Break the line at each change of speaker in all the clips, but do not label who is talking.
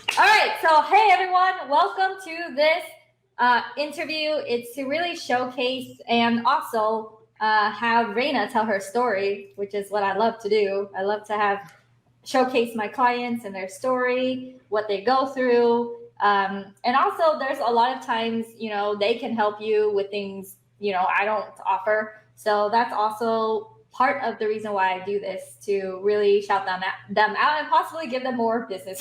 All right, so hey everyone, welcome to this interview. It's to really showcase and also have Reina tell her story, which is what I love to do. I love to have showcase my clients and their story, what they go through, and also there's a lot of times they can help you with things I don't offer. So that's also part of the reason why I do this, to really shout them out and possibly give them more business.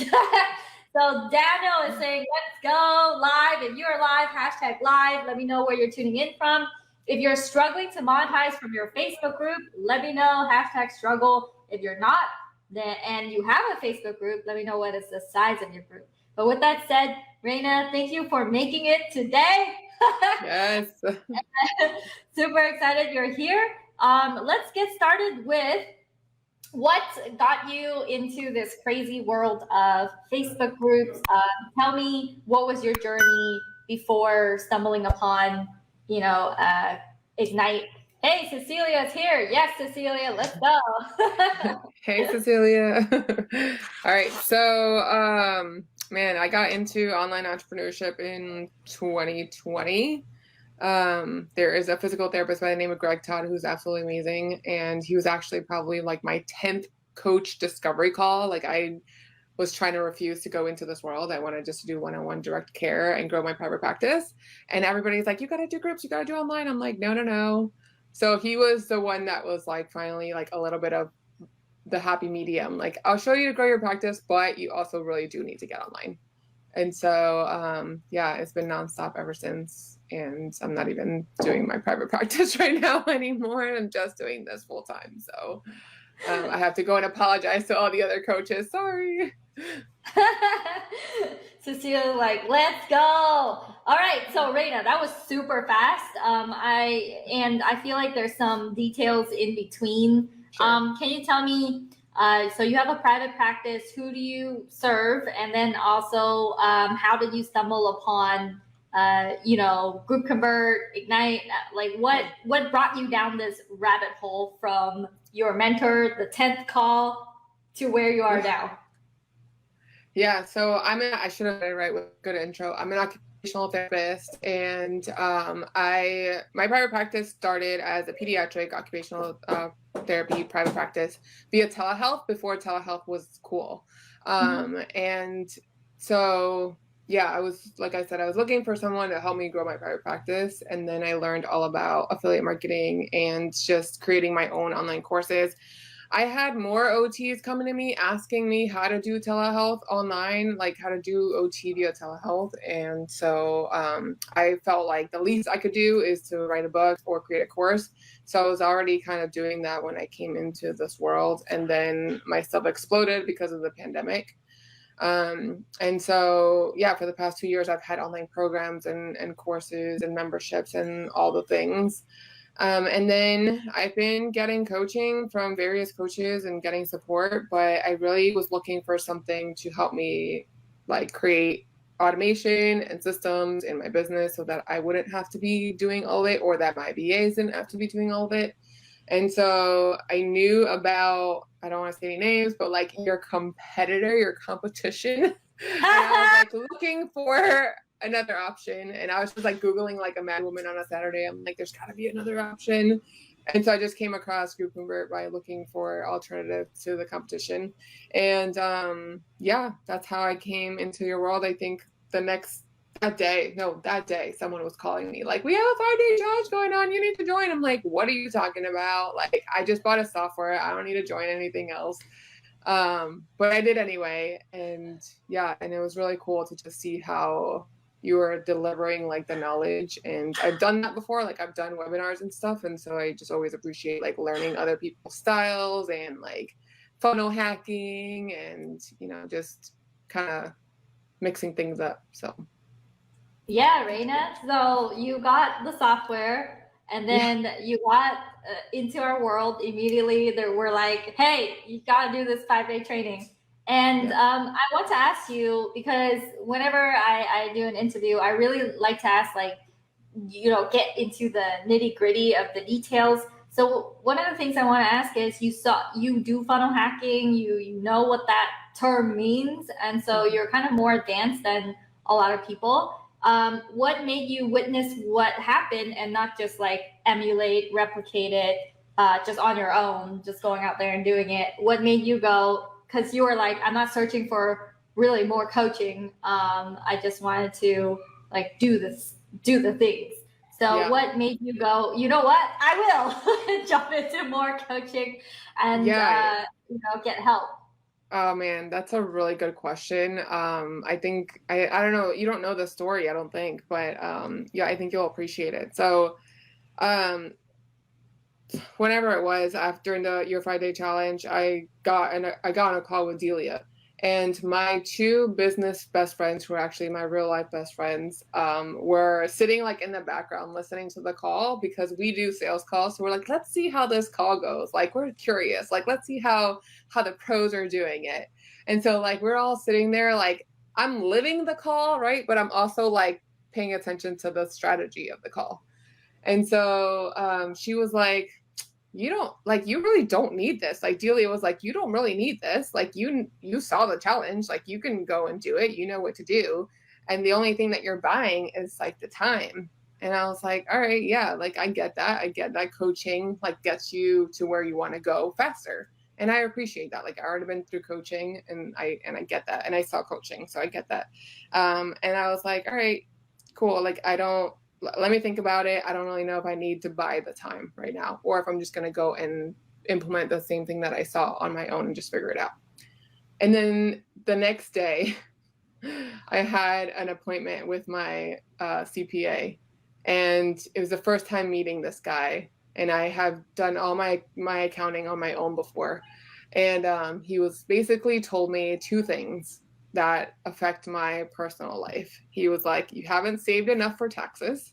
So Daniel is saying, let's go live. If you're live, hashtag live. Let me know where you're tuning in from. If you're struggling to monetize from your Facebook group, let me know, hashtag struggle. If you're not, and you have a Facebook group, let me know what is the size of your group. But with that said, Reina, thank you for making it today.
Yes.
Super excited you're here. Let's get started with what got you into this crazy world of Facebook groups. Tell me, what was your journey before stumbling upon, Ignite? Hey, Cecilia's here. Yes, Cecilia, let's go.
Hey, Cecilia. All right. So, man, I got into online entrepreneurship in 2020. There is a physical therapist by the name of Greg Todd who's absolutely amazing. And he was actually probably like my 10th coach discovery call. Like, I was trying to refuse to go into this world. I wanted just to do one-on-one direct care and grow my private practice. And everybody's like, you got to do groups, you got to do online. I'm like, no. So he was the one that was like finally like a little bit of the happy medium. Like, I'll show you to grow your practice, but you also really do need to get online. And so, yeah, it's been nonstop ever since. And I'm not even doing my private practice right now anymore. I'm just doing this full time. So I have to go and apologize to all the other coaches. Sorry.
Cecilia, like, let's go. All right, so Reina, that was super fast. I feel like there's some details in between.
Sure.
Can you tell me? So you have a private practice. Who do you serve? And then also, how did you stumble upon, GroupConvert, Ignite? Like, what brought you down this rabbit hole from your mentor, the 10th call, to where you are now?
Yeah, so I should have been right with a good intro. I'm an occupational therapist, and my private practice started as a pediatric occupational therapy private practice via telehealth before telehealth was cool. And so, yeah, I was, like I said, I was looking for someone to help me grow my private practice. And then I learned all about affiliate marketing and just creating my own online courses. I had more OTs coming to me asking me how to do telehealth online, like how to do OT via telehealth. And so I felt like the least I could do is to write a book or create a course. So I was already kind of doing that when I came into this world. And then my stuff exploded because of the pandemic. And so, yeah, for the past 2 years, I've had online programs and courses and memberships and all the things. And then I've been getting coaching from various coaches and getting support, but I really was looking for something to help me like create automation and systems in my business so that I wouldn't have to be doing all of it, or that my VAs didn't have to be doing all of it. And so I knew about, I don't want to say any names, but like your competitor, your competition. And I was like looking for another option, and I was just like Googling like a mad woman on a Saturday. I'm like, there's gotta be another option. And so I just came across GroupConvert by looking for alternatives to the competition. And yeah, that's how I came into your world. I think that day someone was calling me like, we have a 5-day challenge going on, you need to join. I'm like, what are you talking about? Like, I just bought a software, I don't need to join anything else. But I did anyway. And yeah, and it was really cool to just see how you are delivering like the knowledge. And I've done that before, like I've done webinars and stuff. And so I just always appreciate like learning other people's styles and like funnel hacking and, just kind of mixing things up. So
Yeah, Reina. So you got the software, and then you got into our world immediately. There were like, hey, you got to do this 5-day training. And I want to ask you, because whenever I do an interview, I really like to ask, like, get into the nitty gritty of the details. So one of the things I want to ask is you do funnel hacking, you know what that term means, and so you're kind of more advanced than a lot of people. What made you witness what happened and not just like emulate, replicate it, just on your own, just going out there and doing it? What made you go? Because you were like, I'm not searching for really more coaching. I just wanted to like do the things. So
Yeah.
what made you go, you know what, I will jump into more coaching and
Yeah.
get help?
Oh man, that's a really good question. I think I don't know, you don't know the story, I don't think, but yeah, I think you'll appreciate it. So, um, whenever it was after the your 5 day challenge, I got on a call with Delia, and my two business best friends, who are actually my real life best friends, were sitting like in the background listening to the call because we do sales calls. So we're like, let's see how this call goes. Like we're curious. Like let's see how the pros are doing it. And so like we're all sitting there like I'm living the call, right? But I'm also like paying attention to the strategy of the call. And so she was like, you really don't need this. Like Delia was like, you don't really need this. Like you saw the challenge, like you can go and do it, you know what to do. And the only thing that you're buying is like the time. And I was like, all right, yeah, like I get that. I get that coaching like gets you to where you want to go faster. And I appreciate that. Like I already been through coaching and I get that. And I saw coaching, so I get that. And I was like, all right, cool. Like I don't let me think about it. I don't really know if I need to buy the time right now or if I'm just going to go and implement the same thing that I saw on my own and just figure it out. And then the next day, I had an appointment with my CPA, and it was the first time meeting this guy. And I have done all my accounting on my own before. And he was basically told me two things that affect my personal life. He was like, you haven't saved enough for taxes.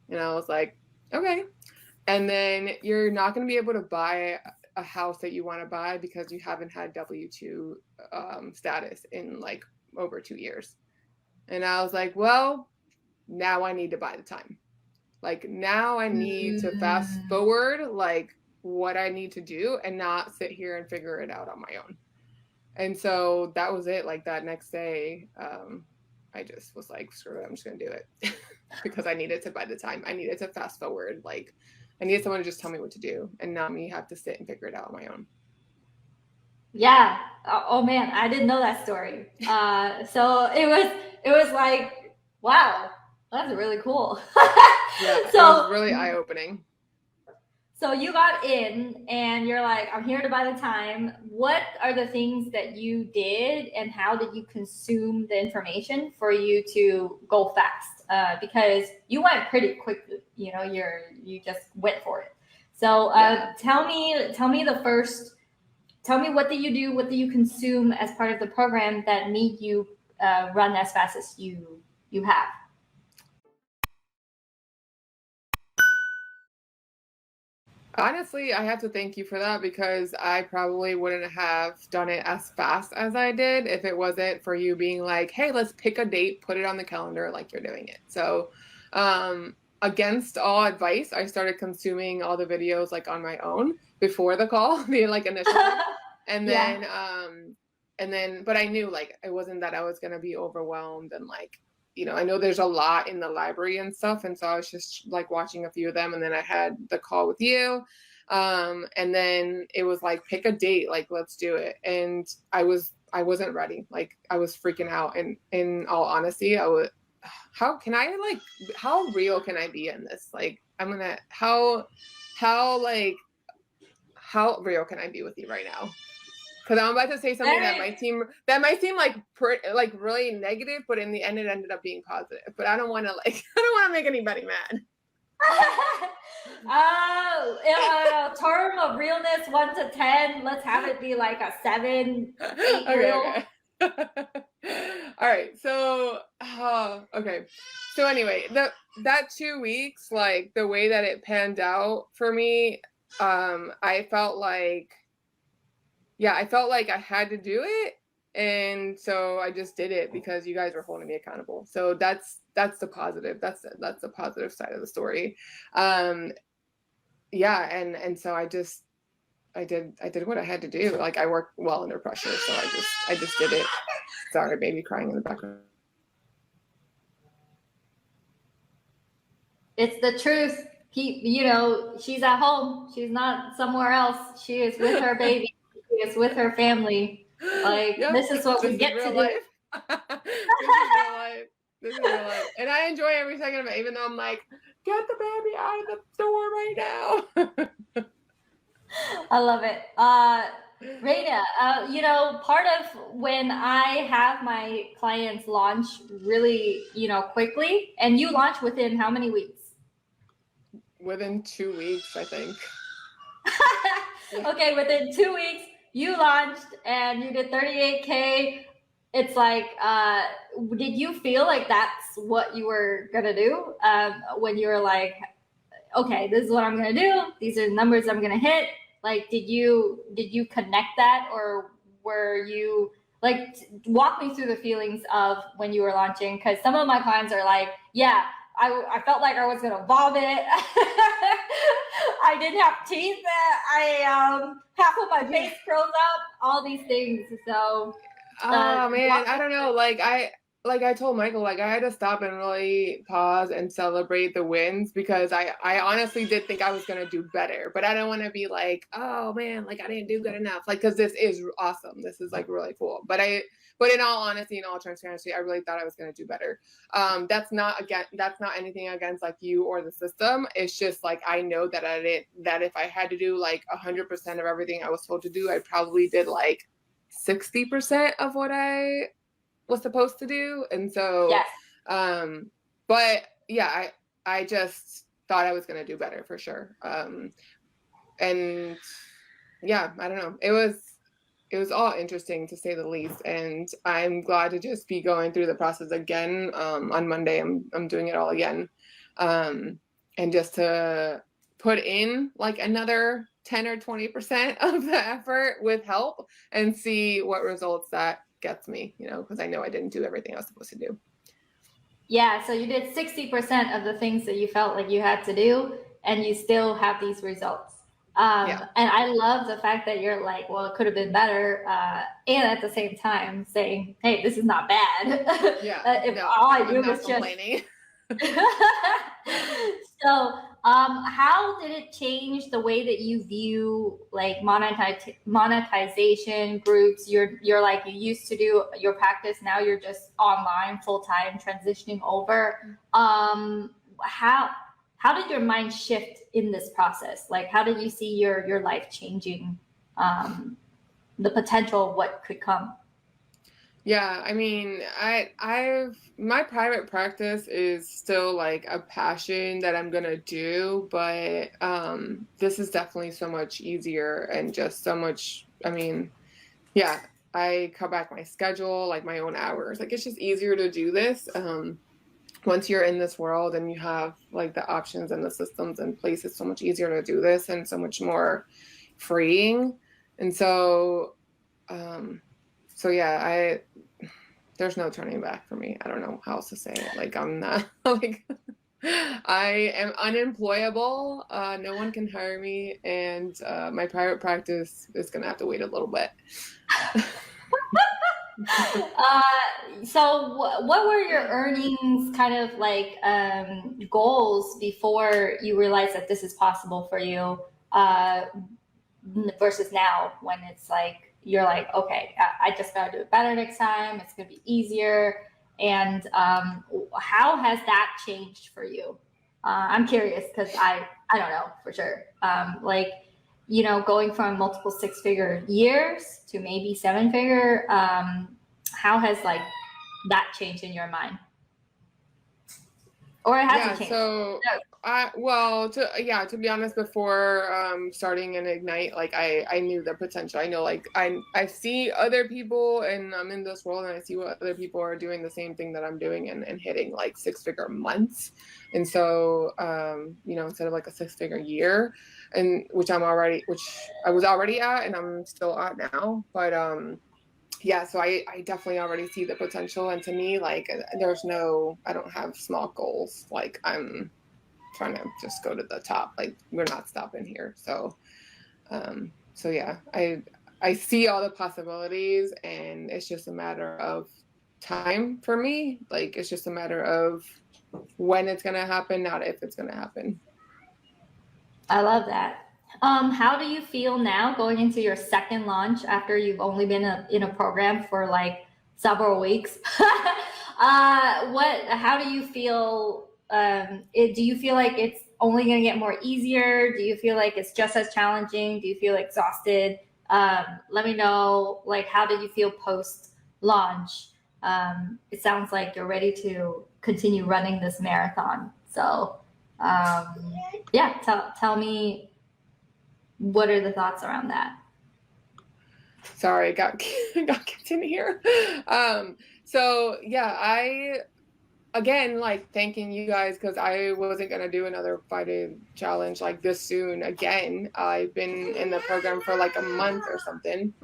And I was like, okay. And then you're not going to be able to buy a house that you want to buy because you haven't had W-2 status in like over 2 years. And I was like, well, now I need to buy the time. Like now I need to fast forward like what I need to do and not sit here and figure it out on my own. And so that was it. Like that next day, I just was like, screw it, I'm just gonna do it. Because I needed to buy the time. I needed to fast forward. Like I needed someone to just tell me what to do and not me have to sit and figure it out on my own.
Yeah. Oh man, I didn't know that story. So it was like, wow, that's really cool.
Yeah, it
So
was really eye-opening.
So you got in and you're like, I'm here to buy the time. What are the things that you did and how did you consume the information for you to go fast? Because you went pretty quickly, you just went for it. So tell me what did you do? What do you consume as part of the program that made you run as fast as you have?
Honestly, I have to thank you for that because I probably wouldn't have done it as fast as I did if it wasn't for you being like, hey, let's pick a date, put it on the calendar like you're doing it. So, against all advice, I started consuming all the videos like on my own before the call, the like initial thing. And
Yeah.
but I knew like it wasn't that I was going to be overwhelmed and like, I know there's a lot in the library and stuff. And so I was just like watching a few of them. And then I had the call with you. And then it was like, pick a date, like, let's do it. And I wasn't ready. Like I was freaking out. And in all honesty, how real can I be in this? Like, how real can I be with you right now? Because I'm about to say something that might seem like really negative, but in the end it ended up being positive. But I don't want to make anybody mad.
Term of realness 1 to 10. Let's have it be like a 7, 8 real.
Okay. All right. So okay. So anyway, that 2 weeks, like the way that it panned out for me, I felt like I had to do it. And so I just did it because you guys were holding me accountable. So that's the positive. That's the positive side of the story. yeah, and so I did what I had to do. Like I worked well under pressure, so I just did it. Sorry, baby crying in the background.
It's the truth. She's at home. She's not somewhere else. She is with her baby. She is with her family. Like,
Yep,
this is what
this
we
is
get
real
to
life.
do.
This is real life. This is real life. And I enjoy every second of it, even though I'm like, get the baby out of the door right now.
I love it. Reina, part of when I have my clients launch really, quickly, and you launch within how many weeks?
Within 2 weeks, I think.
Okay, within 2 weeks, you launched and you did 38K. It's like, did you feel like that's what you were gonna do when you were like, okay, this is what I'm gonna do. These are the numbers I'm gonna hit. Like, did you connect that, or were you like, walk me through the feelings of when you were launching? Because some of my clients are like, yeah, I felt like I was gonna vomit. I didn't have teeth. I half of my face froze up. All these things. So,
oh man, I don't know. Like I told Michael, like I had to stop and really pause and celebrate the wins, because I honestly did think I was gonna do better, but I don't want to be like, oh man, like I didn't do good enough, like, because this is awesome, this is like really cool. But in all honesty, in all transparency, I really thought I was gonna do better. That's not anything against like you or the system. It's just like I know that that if I had to do like 100% of everything I was told to do, I probably did like 60% of what I was supposed to do. And so
yes.
But yeah, I just thought I was going to do better for sure. And yeah, I don't know, it was all interesting to say the least, and I'm glad to just be going through the process again. On Monday I'm doing it all again, and just to put in like another 10 or 20% of the effort with help and see what results that gets me, because I know I didn't do everything I was supposed to do.
Yeah, so you did 60% of the things that you felt like you had to do, and you still have these results.
Yeah.
And I love the fact that you're like, well, it could have been better, and at the same time saying, hey, this is not bad.
Yeah.
If
No,
all I
I'm
do
not
was
complaining.
So, how did it change the way that you view like monetization groups? You're like, you used to do your practice, now you're just online full time, transitioning over. How did your mind shift in this process? Like, how did you see your life changing? The potential of what could come.
Yeah, I mean, my private practice is still like a passion that I'm gonna do, but this is definitely so much easier and just so much, I mean, yeah, I cut back my schedule, like my own hours. Like it's just easier to do this once you're in this world and you have like the options and the systems in place. It's so much easier to do this and so much more freeing. And so yeah, there's no turning back for me. I don't know how else to say it. Like I'm not like I am unemployable. No one can hire me, and my private practice is gonna have to wait a little bit.
So what were your earnings kind of like goals before you realized that this is possible for you versus now, when it's like you're like, okay, I just gotta do it better next time, it's gonna be easier. And how has that changed for you? I'm curious, because I don't know for sure. Like, going from multiple 6-figure years to maybe 7-figure, how has like that changed in your mind? Or it hasn't changed?
So to be honest, before starting an Ignite, like I knew the potential. I know, like I see other people, and I'm in this world and I see what other people are doing the same thing that I'm doing, and hitting like 6-figure months. And so instead of like a 6-figure year, and which I was already at and I'm still at now. But yeah, so I definitely already see the potential. And to me, like, I don't have small goals. Like trying to just go to the top. Like, we're not stopping here. So yeah, I see all the possibilities, and it's just a matter of time for me. Like, it's just a matter of when it's going to happen, not if it's going to happen.
I love that. How do you feel now going into your second launch after you've only been in a program for like several weeks? How do you feel? Do you feel like it's only going to get more easier? Do you feel like it's just as challenging? Do you feel exhausted? Let me know, like, how did you feel post launch? It sounds like you're ready to continue running this marathon. So, yeah, tell me, what are the thoughts around that?
Sorry, got kicked in here. So yeah, again, like, thanking you guys, because I wasn't gonna do another 5-day challenge like this soon again. I've been in the program for like a month or something,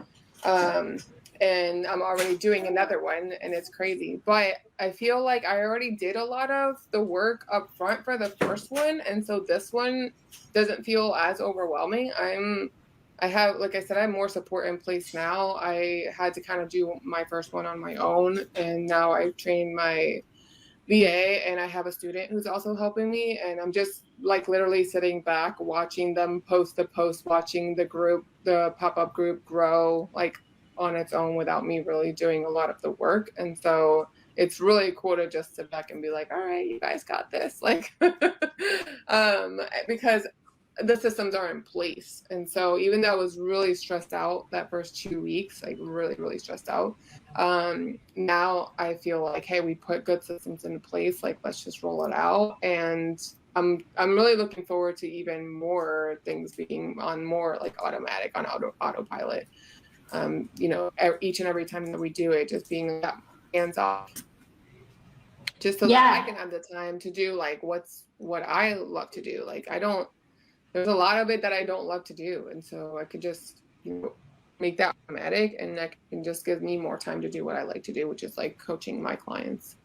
and I'm already doing another one, and it's crazy. But I feel like I already did a lot of the work up front for the first one, and so this one doesn't feel as overwhelming. I have, like I said, I have more support in place now. I had to kind of do my first one on my own, and now I've trained my VA, and I have a student who's also helping me, and I'm just like literally sitting back watching them post the post, watching the pop-up group grow like on its own without me really doing a lot of the work. And so it's really cool to just sit back and be like, all right, you guys got this, like because the systems are in place. And so even though I was really stressed out that first 2 weeks, like really, really stressed out, now I feel like, hey, we put good systems in place, like, let's just roll it out. And I'm really looking forward to even more things being on more like automatic, on autopilot. Each and every time that we do it, just being that hands off, just so that I can have the time to do like what I love to do. Like, there's a lot of it that I don't love to do. And so I could just, make that automatic, and that can just give me more time to do what I like to do, which is like coaching my clients.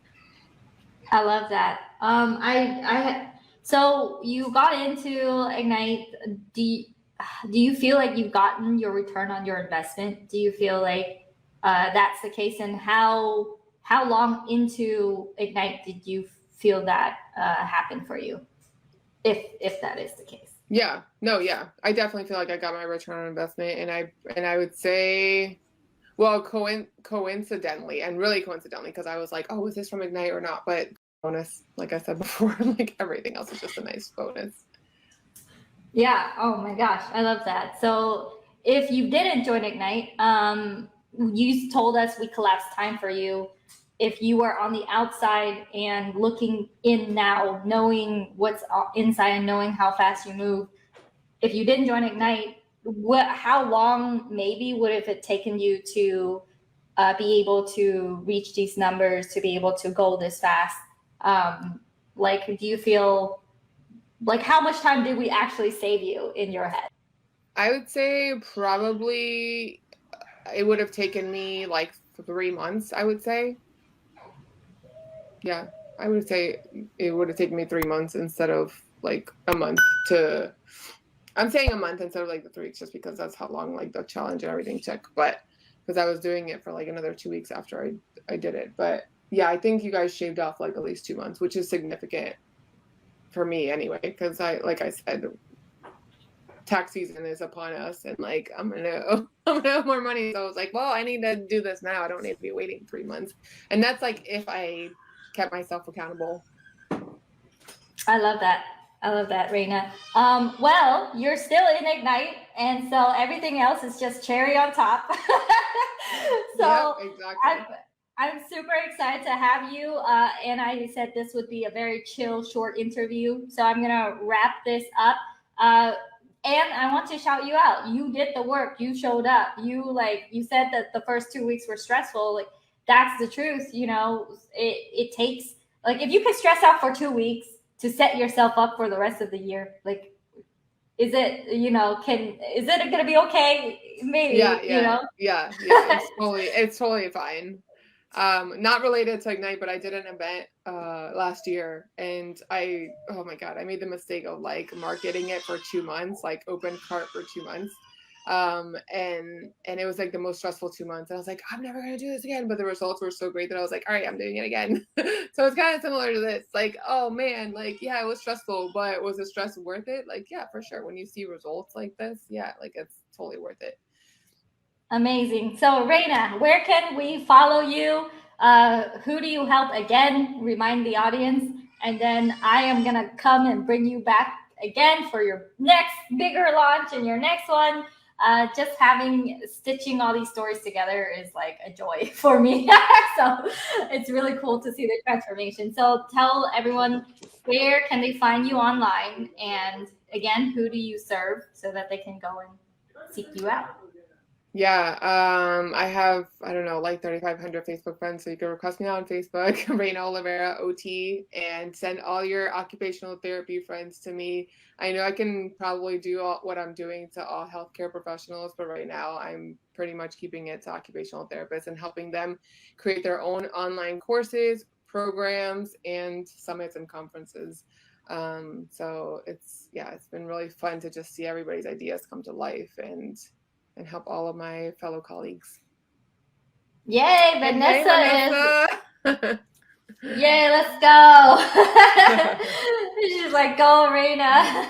I love that. So you got into Ignite. Do you feel like you've gotten your return on your investment? Do you feel like that's the case? And how long into Ignite did you feel that happen for you, if that is the case?
Yeah, no, yeah, I definitely feel like I got my return on investment, and I would say, well, coincidentally, and really coincidentally, because I was like, oh, is this from Ignite or not? But bonus, like I said before, like everything else is just a nice bonus.
Yeah. Oh my gosh, I love that. So if you didn't join Ignite, you told us we collapsed time for you. If you are on the outside and looking in now, knowing what's inside and knowing how fast you move, if you didn't join Ignite, how long maybe would have it taken you to be able to reach these numbers, to be able to go this fast? Like, do you feel like, how much time did we actually save you in your head?
I would say probably it would have taken me like 3 months, I would say. Yeah, I would say it would have taken me 3 months instead of like a month I'm saying a month instead of like the 3 weeks, just because that's how long like the challenge and everything took. But because I was doing it for like another 2 weeks after I did it. But yeah, I think you guys shaved off like at least 2 months, which is significant for me anyway, because like I said, tax season is upon us, and like I'm gonna have more money. So I was like, well, I need to do this now. I don't need to be waiting 3 months. And that's like if I kept myself accountable.
I love that, Reina. Well, you're still in Ignite, and so everything else is just cherry on top. So
yep, exactly.
I'm super excited to have you. And I said this would be a very chill, short interview. So I'm gonna wrap this up. And I want to shout you out. You did the work. You showed up. You said that the first 2 weeks were stressful. Like, that's the truth. It takes, like, if you can stress out for 2 weeks to set yourself up for the rest of the year, like, is it going to be okay? Maybe,
Yeah. It's totally fine. Not related to Ignite, but I did an event last year, and oh my God, I made the mistake of like marketing it for 2 months, like open cart for 2 months. And it was like the most stressful 2 months. And I was like, I'm never gonna do this again. But the results were so great that I was like, all right, I'm doing it again. So it's kind of similar to this. Like, oh man, like yeah, it was stressful, but was the stress worth it? Like, yeah, for sure. When you see results like this, yeah, like it's totally worth it.
Amazing. So, Reina, where can we follow you? Who do you help? Again, remind the audience. And then I am going to come and bring you back again for your next bigger launch and your next one. Just stitching all these stories together is like a joy for me. So it's really cool to see the transformation. So tell everyone, where can they find you online? And again, who do you serve so that they can go and seek you out?
Yeah, I have, I don't know, like 3,500 Facebook friends, so you can request me on Facebook, Reinaolivera OT, and send all your occupational therapy friends to me. I know I can probably do what I'm doing to all healthcare professionals, but right now I'm pretty much keeping it to occupational therapists and helping them create their own online courses, programs, and summits and conferences. So it's been really fun to just see everybody's ideas come to life and help all of my fellow colleagues.
Yay,
And hey, Vanessa.
Yay, let's go. She's like, go, Reina.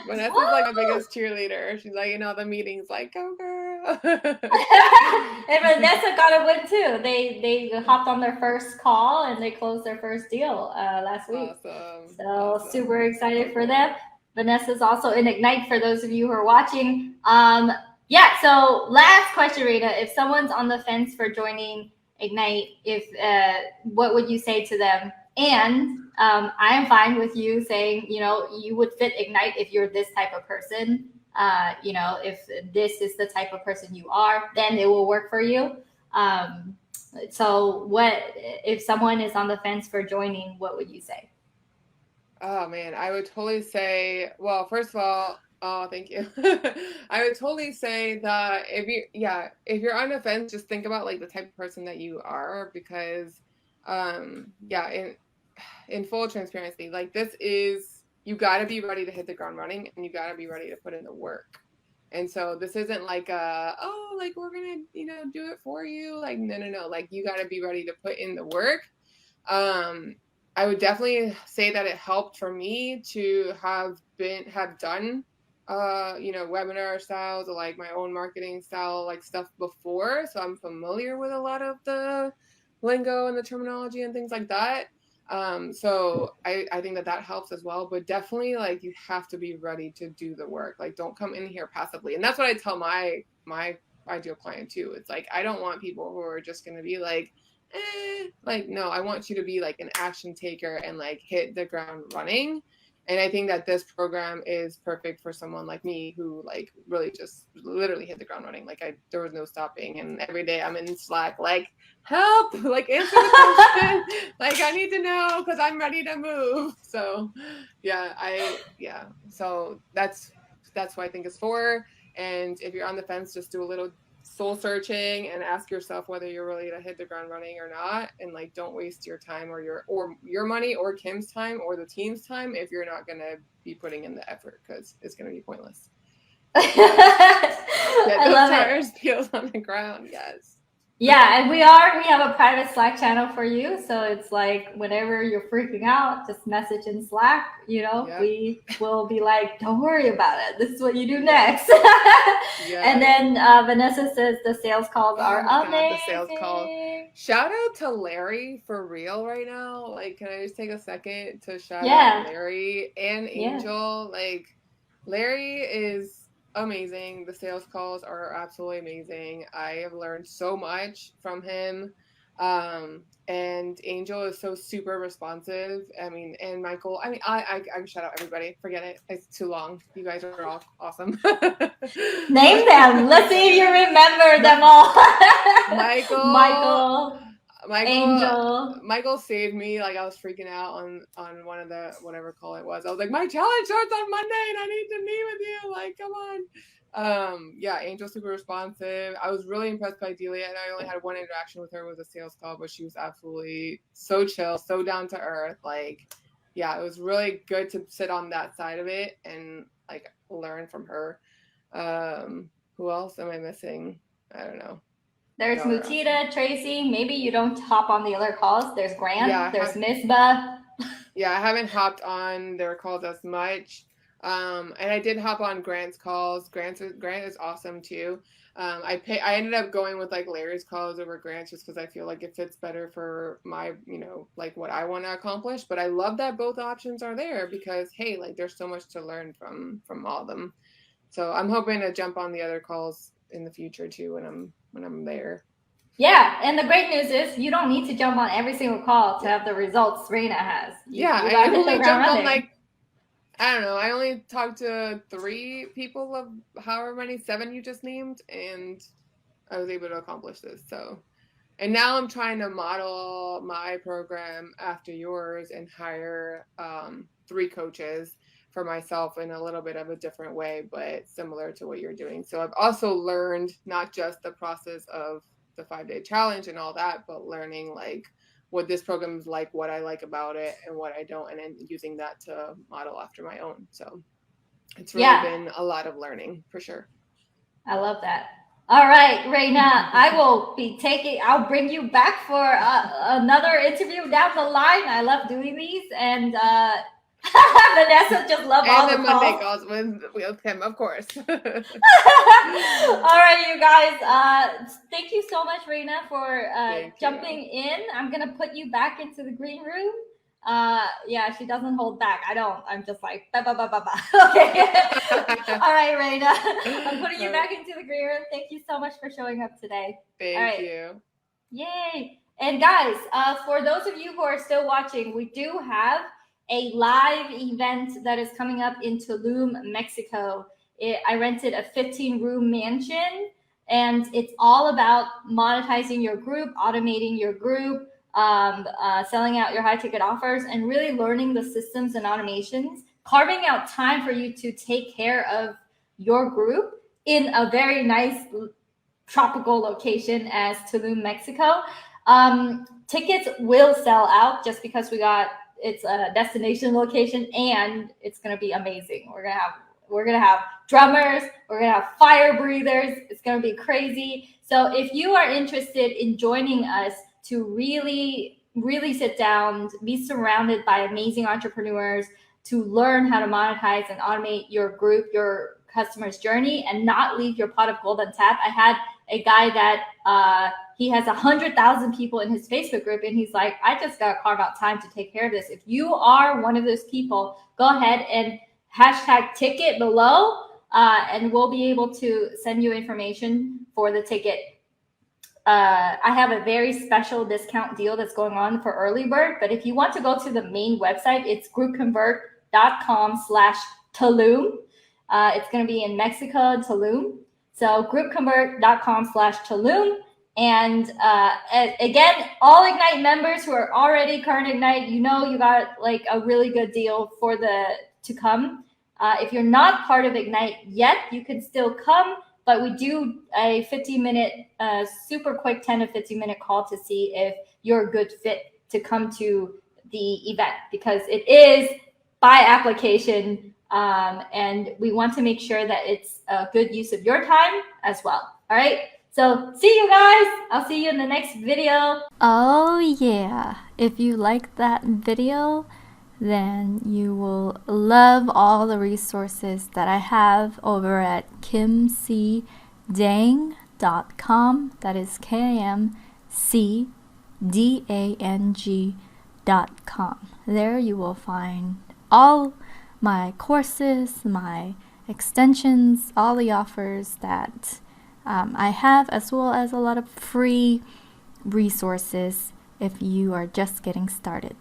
Vanessa's like my biggest cheerleader. She's like, the meetings, like, go girl.
And Vanessa got a win too. They hopped on their first call and they closed their first deal last week.
Awesome.
So super excited for them. Vanessa's also in Ignite for those of you who are watching. Yeah, so last question, Reina. If someone's on the fence for joining Ignite, what would you say to them? And I am fine with you saying, you would fit Ignite if you're this type of person. If this is the type of person you are, then it will work for you. So what if someone is on the fence for joining, what would you say?
Oh man, I would totally say, well, first of all, oh, thank you. I would totally say that if you're on the fence, just think about like the type of person that you are, because in full transparency, like you got to be ready to hit the ground running, and you got to be ready to put in the work. And so this isn't like like we're gonna do it for you. Like no, like you got to be ready to put in the work. I would definitely say that it helped for me to have done webinar styles or like my own marketing style like stuff before, so I'm familiar with a lot of the lingo and the terminology and things like that. So I think that helps as well, but definitely like you have to be ready to do the work. Like don't come in here passively. And that's what I tell my ideal client too. It's like I don't want people who are just going to be like no, I want you to be like an action taker and like hit the ground running. And I think that this program is perfect for someone like me who like really just literally hit the ground running. Like there was no stopping, and every day I'm in Slack like, help, like answer the question. Like I need to know because I'm ready to move. So so that's what I think it's for. And if you're on the fence, just do a little soul searching and ask yourself whether you're ready to hit the ground running or not, and like don't waste your time or your money or Kim's time or the team's time if you're not going to be putting in the effort, because it's going to be pointless.
I love
tires peels on the ground. Yes.
Yeah, and we have a private Slack channel for you, so it's like whenever you're freaking out, just message in Slack.
Yep.
We will be like, don't worry about it. This is what you do next. And then Vanessa says the sales calls are amazing.
The sales call. Shout out to Larry for real right now. Like, can I just take a second to shout out Larry and Angel? Like, Larry is amazing. The sales calls are absolutely amazing. I have learned so much from him. And Angel is so super responsive. I mean, and Michael, I mean, I shout out everybody. Forget it. It's too long. You guys are all awesome.
Name them. Let's see if you remember them all.
Michael,
Angel.
Michael saved me. Like I was freaking out on one of the whatever call it was. I was like, my challenge starts on Monday and I need to meet with you. Like, come Yeah, Angel's super responsive. I was really impressed by Delia, and I only had one interaction with her with a sales call, but she was absolutely so chill, so down to earth. Like, yeah, it was really good to sit on that side of it and like learn from her. Who else am I missing? I don't know.
There's
Y'all are
Mutita,
awesome.
Tracy. Maybe you don't hop on the other calls. There's
Yeah,
Grant. There's Misbah.
I haven't hopped on their calls as much. And I did hop on Grant's calls. Grant is awesome too. I ended up going with like Larry's calls over Grant's just because I feel like it fits better for my, like what I want to accomplish. But I love that both options are there because hey, like there's so much to learn from all of them. So I'm hoping to jump on the other calls in the future too when I'm there.
Yeah, and the great news is you don't need to jump on every single call to have the results Reina has. You
I
got hit the
only
ground
jumped on
running.
like I don't know. I only talked to 3 people of however many 7 you just named, and I was able to accomplish this. So, and now I'm trying to model my program after yours and hire 3 coaches for myself in a little bit of a different way, but similar to what you're doing. So I've also learned not just the process of the 5-day challenge and all that, but learning like what this program is like, what I like about it and what I don't, and then using that to model after my own. So it's really been a lot of learning for sure.
I love that. All right, Reina, I'll bring you back for another interview down the line. I love doing these. And Vanessa just love all the
Monday
calls.
with him, of course.
All right, you guys. Thank you so much, Reina, for jumping in. I'm going to put you back into the green room. Yeah, she doesn't hold back. I don't. I'm just like, ba, ba, ba, ba, ba. Okay. All right, Reina. I'm putting you back into the green room. Thank you so much for showing up today.
Thank you.
Yay. And guys, for those of you who are still watching, we do have a live event that is coming up in Tulum, Mexico. I rented a 15-room mansion, and it's all about monetizing your group, automating your group, selling out your high ticket offers, and really learning the systems and automations, carving out time for you to take care of your group in a very nice tropical location as Tulum, Mexico. Tickets will sell out just because it's a destination location and it's going to be amazing. We're gonna have drummers, we're gonna have fire breathers. It's gonna be crazy. So if you are interested in joining us to really sit down, be surrounded by amazing entrepreneurs, to learn how to monetize and automate your group, your customer's journey, and not leave your pot of gold untapped. I had a guy that he has 100,000 people in his Facebook group, and he's like, I just gotta carve out time to take care of this. If you are one of those people, go ahead and hashtag ticket below, and we'll be able to send you information for the ticket. I have a very special discount deal that's going on for early bird, but if you want to go to the main website, it's groupconvert.com/Tulum. It's going to be in Mexico, Tulum. So groupconvert.com/Tulum. And again, all Ignite members who are already current Ignite, you got like a really good deal to come. If you're not part of Ignite yet, you can still come, but we do a 15-minute, super quick 10 to 15-minute call to see if you're a good fit to come to the event, because it is by application, and we want to make sure that it's a good use of your time as well. All right. So see you guys. I'll see you in the next video.
Oh yeah. If you like that video, then you will love all the resources that I have over at kimcdang.com. That is KIMCDANG.com. There you will find all my courses, my extensions, all the offers that I have, as well as a lot of free resources if you are just getting started.